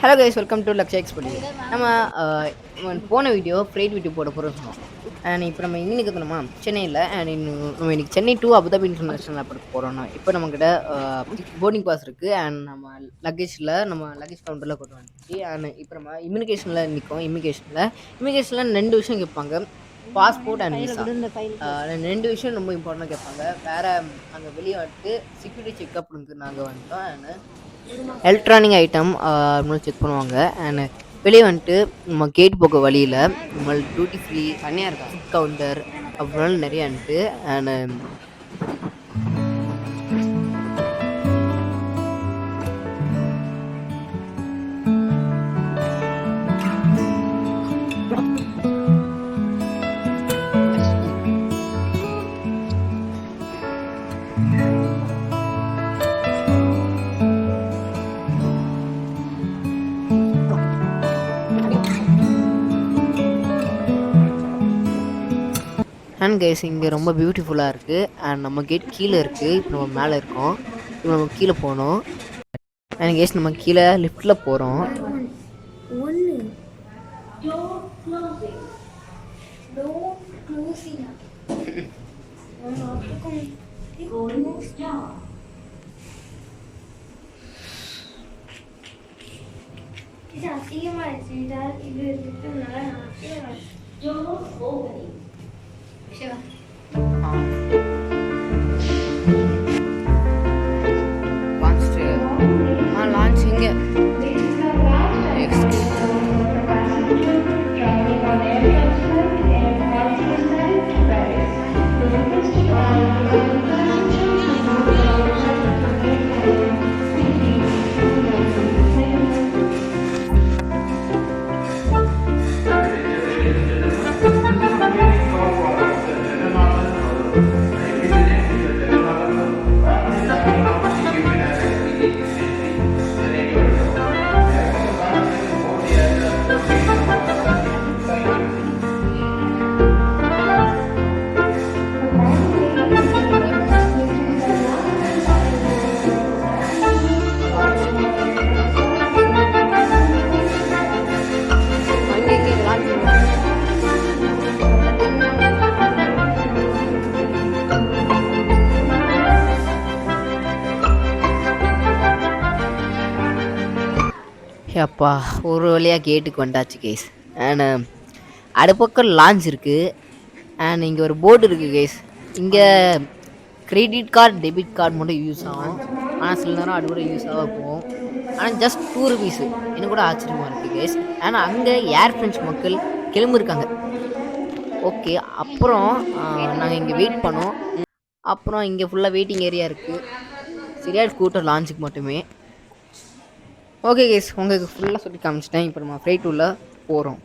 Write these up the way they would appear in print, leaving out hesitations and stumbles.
Hello guys, welcome to Lakshay export. நம்ம போன video fried video போட போகிறோம் சொன்னோம். அண்ட் இப்போ நம்ம எங்கே நிற்கணுமா, சென்னையில். அண்ட் நம்ம இன்னைக்கு Chennai to Abu Dhabi international airport போகிறோம்னா, இப்போ நம்மக்கிட்ட போர்டிங் பாஸ் இருக்குது. அண்ட் நம்ம லக்கேஜ் கவுண்டரில் கொண்டு வந்துச்சு. அண்ட் இப்போ நம்ம இமிகிரேஷனில் நிற்கும். இமிகிரேஷனில் 2 விஷயம் கேட்பாங்க, பாஸ்போர்ட் அண்ட் விசா. 2 விஷயம் ரொம்ப இம்பார்ட்டண்டாக கேட்பாங்க. வேறு அங்கே வெளியே வந்துட்டு செக்யூரிட்டி செக்அப்னுக்கு நாங்கள் வந்துட்டோம். அண்ட் எலக்ட்ரானிக் ஐட்டம் செக் பண்ணுவாங்க. அண்ட் வெளியே வந்துட்டு நம்ம கேட் போக வழியில் நம்ம டியூட்டி ஃப்ரீ தனியாக இருக்கா ஃபுட் கவுண்டர் அப்படினாலும் நிறையா வந்துட்டு. அண்ட் அண்ட் கைஸ், இங்கே ரொம்ப பியூட்டிஃபுல்லாக இருக்குது. அண்ட் நம்ம கேட் கீழே இருக்குது. இப்போ நம்ம மேலே இருக்கோம். இப்போ நம்ம கீழே போகணும். அண்ட் கைஸ், நம்ம கீழே லிஃப்ட்டில் போகிறோம். லான்ச் இங்கே அப்பா ஒரு வழியாக கேட்டுக்கு வந்தாச்சு கேஸ். அண்ட் அடுப்பக்கம் லான்ச் இருக்குது. அண்ட் இங்கே ஒரு போர்டு இருக்குது கேஸ். இங்கே கிரெடிட் கார்டு டெபிட் கார்டு மட்டும் யூஸ் ஆகும். ஆனால் சில நேரம் அது கூட யூஸ் ஆகும். ஆனால் ஜஸ்ட் 2 rupees. எனக்கு கூட ஆச்சரியமாக இருக்குது கேஸ். ஆனால் அங்கே ஏர் ஃப்ரெஞ்ச் மக்கள் கிளம்பிருக்காங்க. ஓகே, அப்புறம் நாங்கள் இங்கே வெயிட் பண்ணோம். அப்புறம் இங்கே ஃபுல்லாக வெயிட்டிங் ஏரியா இருக்குது. சரியா ஸ்கூட்டர் லான்ச்சுக்கு மட்டுமே. ஓகே கேஸ், உங்களுக்கு ஃபுல்லாக சொல்லி காமிச்சிட்டேன். இப்போ நம்ம ஃப்ளைட் உள்ள போகிறோம்.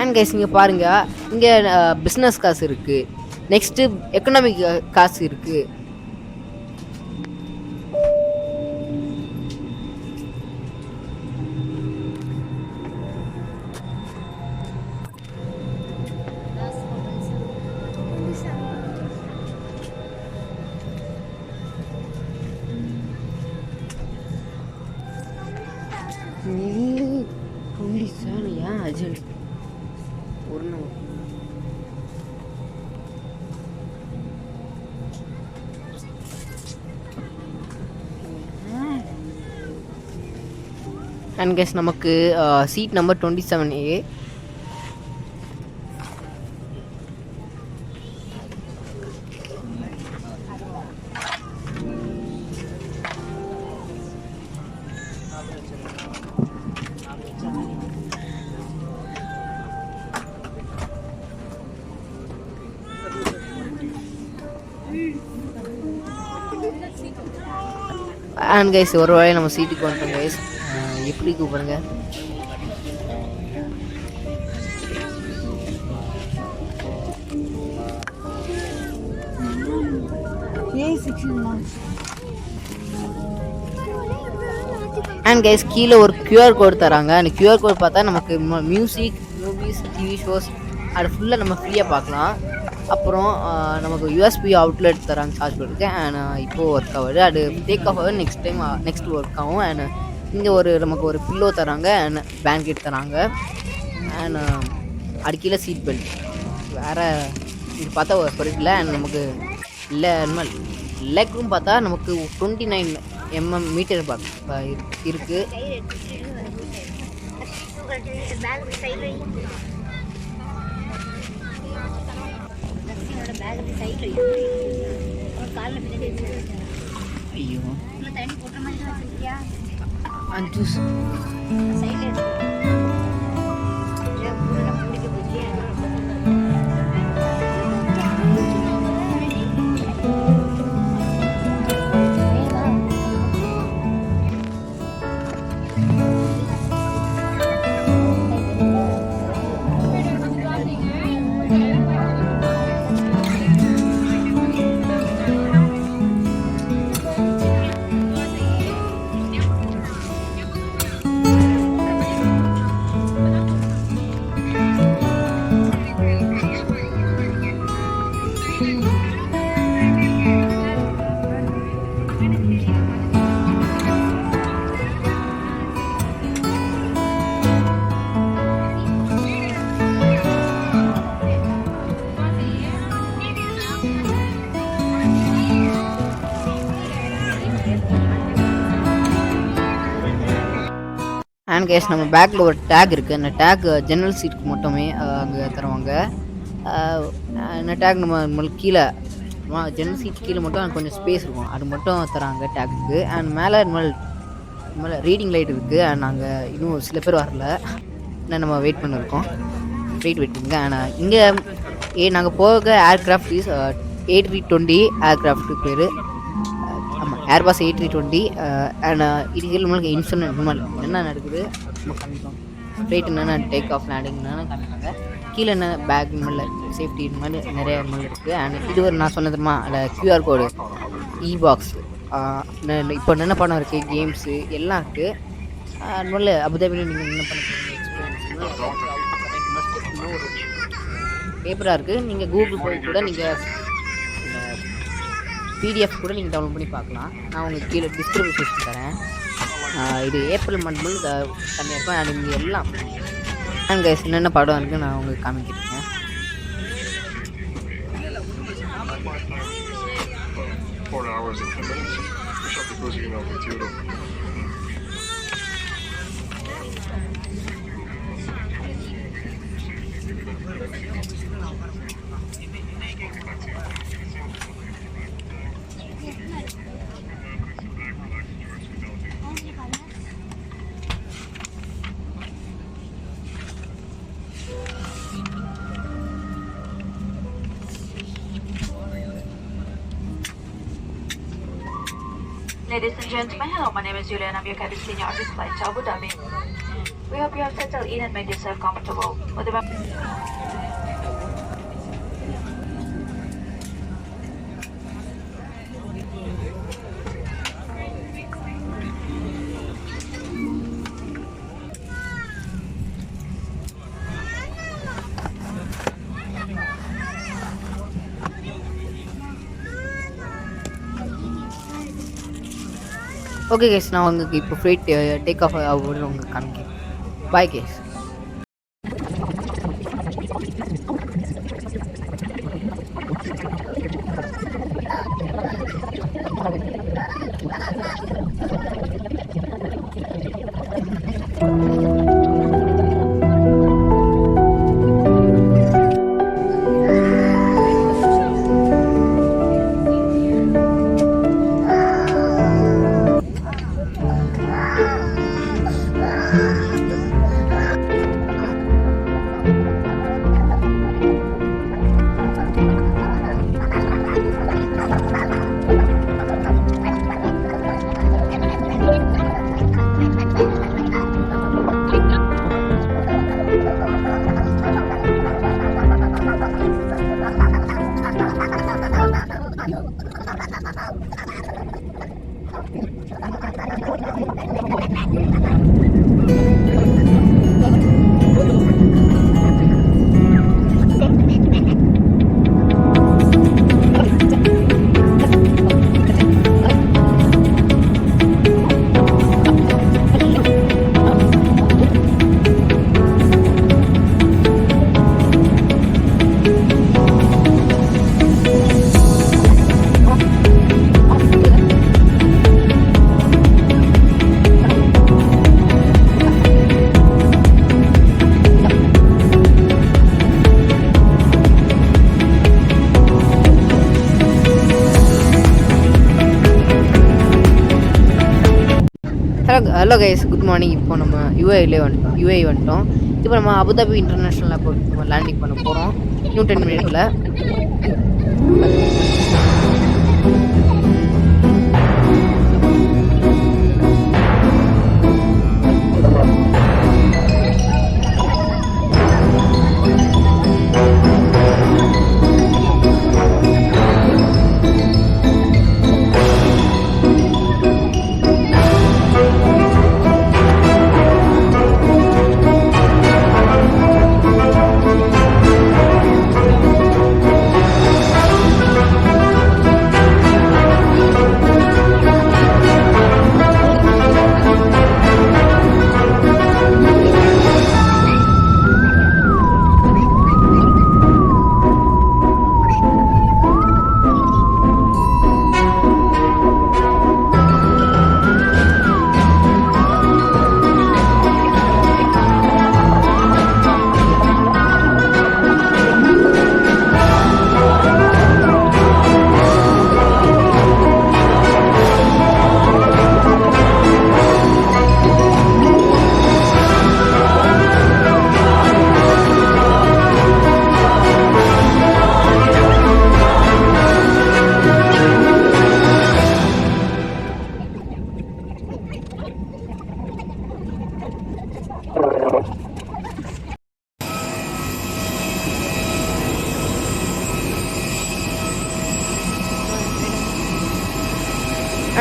அண்ட் கைஸ் இங்கே பாருங்கள், இங்கே பிஸ்னஸ் காசு இருக்குது, நெக்ஸ்ட்டு எக்கனாமிக் காசு இருக்குது. ஏன் அர்ஜென்ட் ஒரு நாள் அண்ட் கெஸ் நமக்கு seat number 27A. And guys ஒரு வேளை நம்ம சீட்டுக்கு வந்துட்டோம் கைஸ். எப்படி கூப்பிடுங்க, அண்ட் கைஸ் கீழே ஒரு கியூஆர் கோட் தராங்க. அந்த கியூஆர் கோட் பார்த்தா நமக்கு மியூசிக், மூவிஸ், டிவி ஷோஸ் அது ஃபுல்லாக நம்ம ஃப்ரீயாக பார்க்கலாம். அப்புறம் நமக்கு யூஎஸ்பி அவுட்லெட் தராங்க சார்ஜ் பண்ணுறதுக்கு. அண்ட் இப்போது ஒர்க் ஆகுது, அது டேக் ஆஃப் ஆகுது, நெக்ஸ்ட் ஒர்க் ஆகும். அண்ட் இங்கே நமக்கு ஒரு பில்லோ தராங்க, அண்ட் பேங்கெட் தராங்க. அண்ட் அது கீழே சீட் பெல்ட் வேறு இது பார்த்தா குறைக்கல. அண்ட் நமக்கு லெக் ரூம் பார்த்தா நமக்கு 29 mm மீட்டர் இருக்குது. ஐயோ அண்ட் கேஸ் நம்ம பேக்கில் ஒரு டேக் இருக்குது. அந்த டேக் ஜெனரல் சீட்டுக்கு மட்டுமே அங்கே தருவாங்க. அந்த டேக் நம்மளுக்கு கீழே ஜெனரல் சீட் கீழே மட்டும் கொஞ்சம் ஸ்பேஸ் இருக்கும், அது மட்டும் தராங்க டேக்குக்கு. அண்ட் மேலே மேலே ரீடிங் லைட் இருக்குது. அண்ட் நாங்கள் இன்னும் சில பேர் வரல, இன்னும் நம்ம வெயிட் பண்ணியிருக்கோம். வெயிட் பண்ணுங்க. ஆனால் இங்கே நாங்கள் போக ஏர்க்ராஃப்ட் A320 ஏர்க்ராஃப்ட்டு பேர். ஆமாம், ஏர்பாஸ் A320. அண்ட் இதுக்கு நம்மளுக்கு இன்சூரன்ஸ் என்ன நடக்குது நம்ம காமிப்போம். ஃப்ளைட் என்னென்ன டேக் ஆஃப் லேண்டிங் என்னென்ன காமிப்பாங்க. கீழே என்ன பேக் மேலே சேஃப்டி இது மாதிரி நிறைய மாதிரி இருக்குது. அண்ட் இது ஒரு நான் சொன்னதுமா அதில் கியூஆர் கோடு, பாக்ஸ், இப்போ என்ன படம் இருக்குது, கேம்ஸு எல்லாம் இருக்குது. அதனால அபுதாபியில் நீங்கள் என்ன பண்ண எக்ஸ்பீரியன்ஸ் ஒரு பேப்பராக இருக்குது. நீங்கள் கூகுள் போய் கூட நீங்கள் பிடிஎஃப் கூட நீங்கள் டவுன்லோட் பண்ணி பார்க்கலாம். நான் உங்களுக்கு கீழே டிஸ்கிரிப்ஷன் தரேன். இது ஏப்ரல் மந்த் தனியாக இருக்கும். அண்ட் இங்கே எல்லாம் அங்கே என்னென்ன படம் இருக்குது நான் உங்களுக்கு காமிக்கிறேன். Ladies and gentlemen, hello, my name is Julia and I'm your cabin senior on this flight to Abu Dhabi. We hope you have settled in and made yourself comfortable. Okay guys, நான் உங்களுக்கு இப்போ flight take off ஆகுது உங்களுக்கு காமிக்கிறேன். Bye guys. Hello guys, good morning. இப்போ நம்ம UAE வந்துட்டோம். இப்போ நம்ம அபுதாபி இன்டர்நேஷ்னல் ஏர்போர்ட் நம்ம லேண்டிங் பண்ண போகிறோம் இன்னும் 10 மினிட்ஸில்.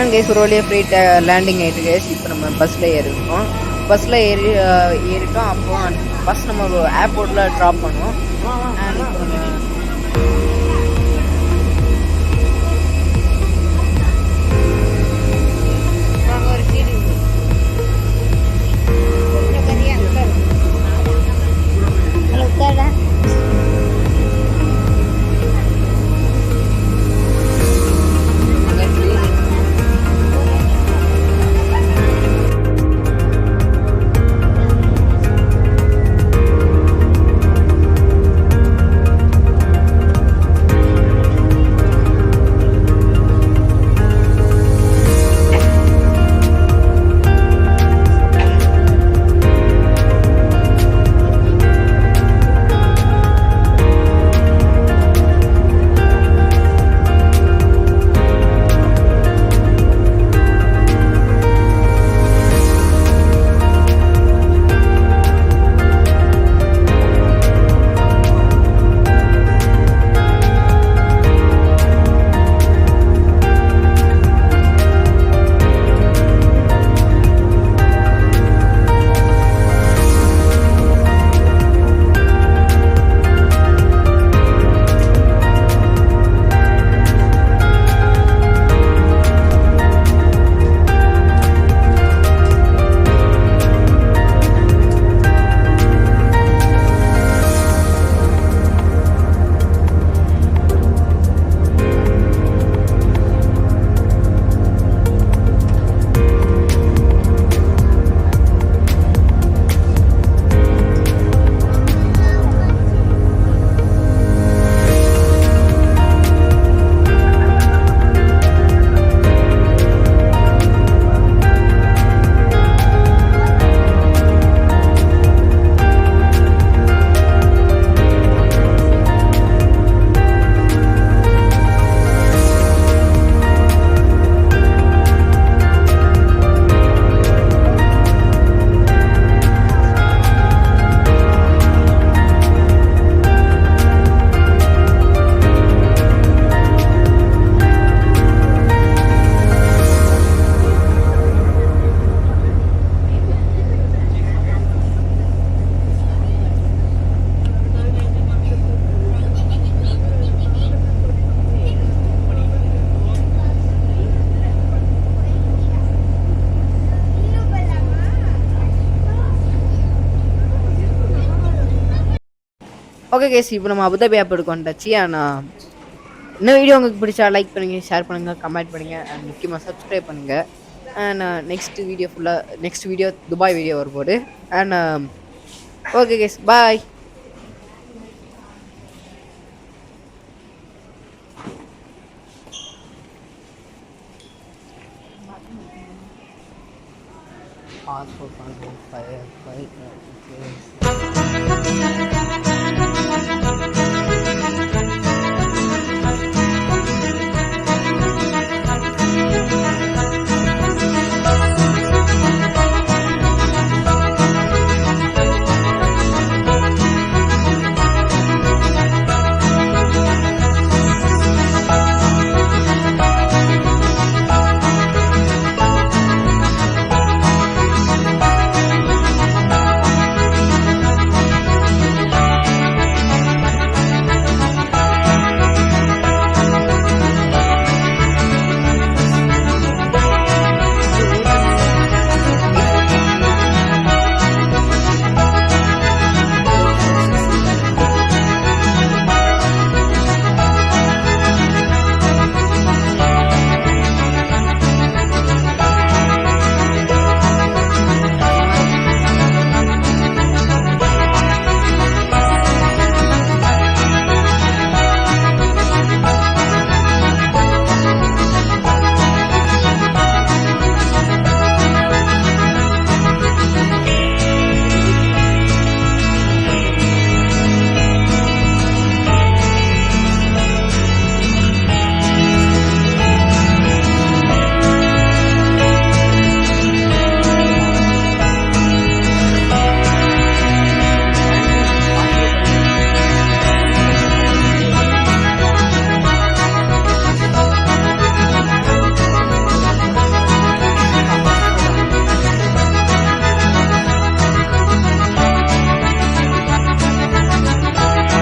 அண்ட் கேஸ், ஒரு வழியாக ஃப்ளைட் லேண்டிங் ஆகிட்டு கேஸ். இப்போ நம்ம பஸ்ஸில் ஏறிருக்கோம். ஏறிட்டோம். அப்போ பஸ் நம்ம ஒரு ஏர்போர்ட்டில் ட்ராப் பண்ணோம். அண்ட் இப்போ நம்ம ஓகே கேஸ், இப்போ நம்ம அபுதாபி ஏர்போர்ட்டுக்கு வந்தாச்சு. ஆனால் இந்த வீடியோ உங்களுக்கு பிடிச்சா லைக் பண்ணுங்கள், ஷேர் பண்ணுங்கள், கமெண்ட் பண்ணுங்கள், அண்ட் முக்கியமாக சப்ஸ்கிரைப் பண்ணுங்கள். And next video Dubai video வரும்போது. And okay guys, bye. Passport,